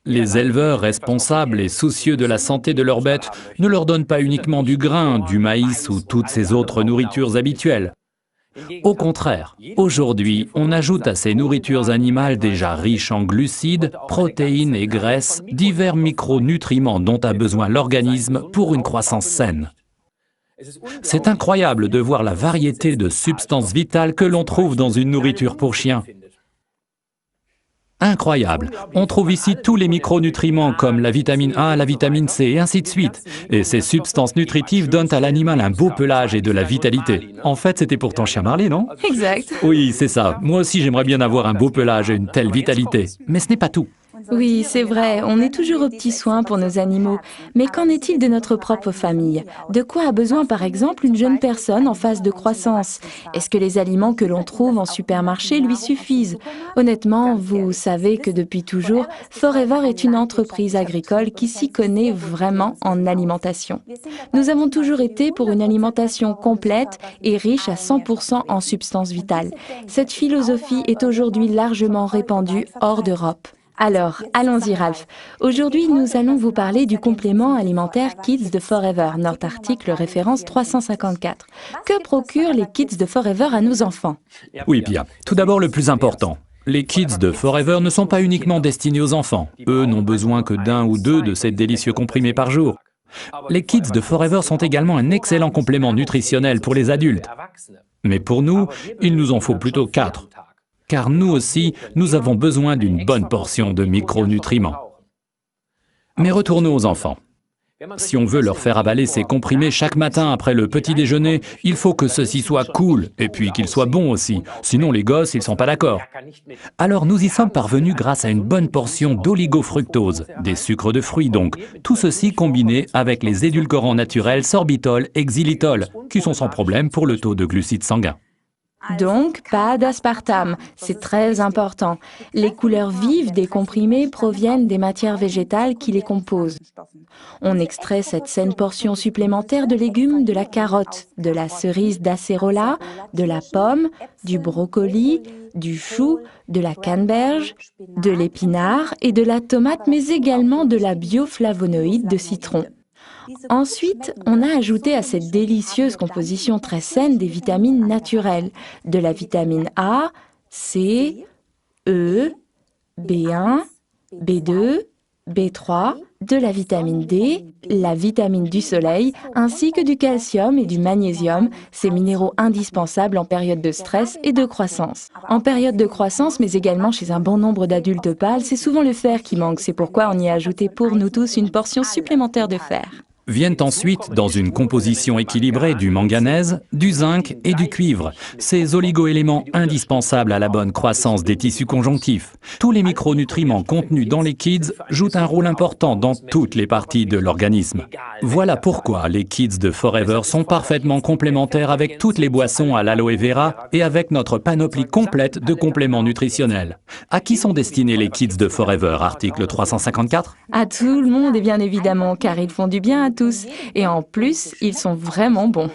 Les éleveurs responsables et soucieux de la santé de leurs bêtes ne leur donnent pas uniquement du grain, du maïs ou toutes ces autres nourritures habituelles. Au contraire, aujourd'hui, on ajoute à ces nourritures animales déjà riches en glucides, protéines et graisses, divers micronutriments dont a besoin l'organisme pour une croissance saine. C'est incroyable de voir la variété de substances vitales que l'on trouve dans une nourriture pour chien. Incroyable. On trouve ici tous les micronutriments comme la vitamine A, la vitamine C et ainsi de suite. Et ces substances nutritives donnent à l'animal un beau pelage et de la vitalité. En fait, c'était pour ton chien Marley, non? Exact. Oui, c'est ça. Moi aussi, j'aimerais bien avoir un beau pelage et une telle vitalité. Mais ce n'est pas tout. Oui, c'est vrai, on est toujours aux petits soins pour nos animaux. Mais qu'en est-il de notre propre famille? De quoi a besoin par exemple une jeune personne en phase de croissance? Est-ce que les aliments que l'on trouve en supermarché lui suffisent? Honnêtement, vous savez que depuis toujours, Forever est une entreprise agricole qui s'y connaît vraiment en alimentation. Nous avons toujours été pour une alimentation complète et riche à 100% en substances vitales. Cette philosophie est aujourd'hui largement répandue hors d'Europe. Alors, allons-y Ralph. Aujourd'hui, nous allons vous parler du complément alimentaire Kids de Forever, notre article référence 354. Que procurent les Kids de Forever à nos enfants? Oui, Pia. Tout d'abord, le plus important. Les Kids de Forever ne sont pas uniquement destinés aux enfants. Eux n'ont besoin que d'un ou deux de ces délicieux comprimés par jour. Les Kids de Forever sont également un excellent complément nutritionnel pour les adultes. Mais pour nous, il nous en faut plutôt 4. Car nous aussi, nous avons besoin d'une bonne portion de micronutriments. Mais retournons aux enfants. Si on veut leur faire avaler ces comprimés chaque matin après le petit déjeuner, il faut que ceci soit cool, et puis qu'ils soient bons aussi. Sinon les gosses, ils sont pas d'accord. Alors nous y sommes parvenus grâce à une bonne portion d'oligofructose, des sucres de fruits donc, tout ceci combiné avec les édulcorants naturels sorbitol et xylitol, qui sont sans problème pour le taux de glucides sanguins. Donc, pas d'aspartame, c'est très important. Les couleurs vives des comprimés proviennent des matières végétales qui les composent. On extrait cette saine portion supplémentaire de légumes de la carotte, de la cerise d'acérola, de la pomme, du brocoli, du chou, de la canneberge, de l'épinard et de la tomate, mais également de la bioflavonoïde de citron. Ensuite, on a ajouté à cette délicieuse composition très saine des vitamines naturelles, de la vitamine A, C, E, B1, B2, B3, de la vitamine D, la vitamine du soleil, ainsi que du calcium et du magnésium, ces minéraux indispensables en période de stress et de croissance. En période de croissance, mais également chez un bon nombre d'adultes pâles, c'est souvent le fer qui manque, c'est pourquoi on y a ajouté pour nous tous une portion supplémentaire de fer. Viennent ensuite, dans une composition équilibrée, du manganèse, du zinc et du cuivre, ces oligoéléments indispensables à la bonne croissance des tissus conjonctifs. Tous les micronutriments contenus dans les Kids jouent un rôle important dans toutes les parties de l'organisme. Voilà pourquoi les Kids de Forever sont parfaitement complémentaires avec toutes les boissons à l'aloe vera et avec notre panoplie complète de compléments nutritionnels. À qui sont destinés les Kids de Forever, article 354? À tout le monde et bien évidemment, car ils font du bien à tous. Et en plus, ils sont vraiment bons.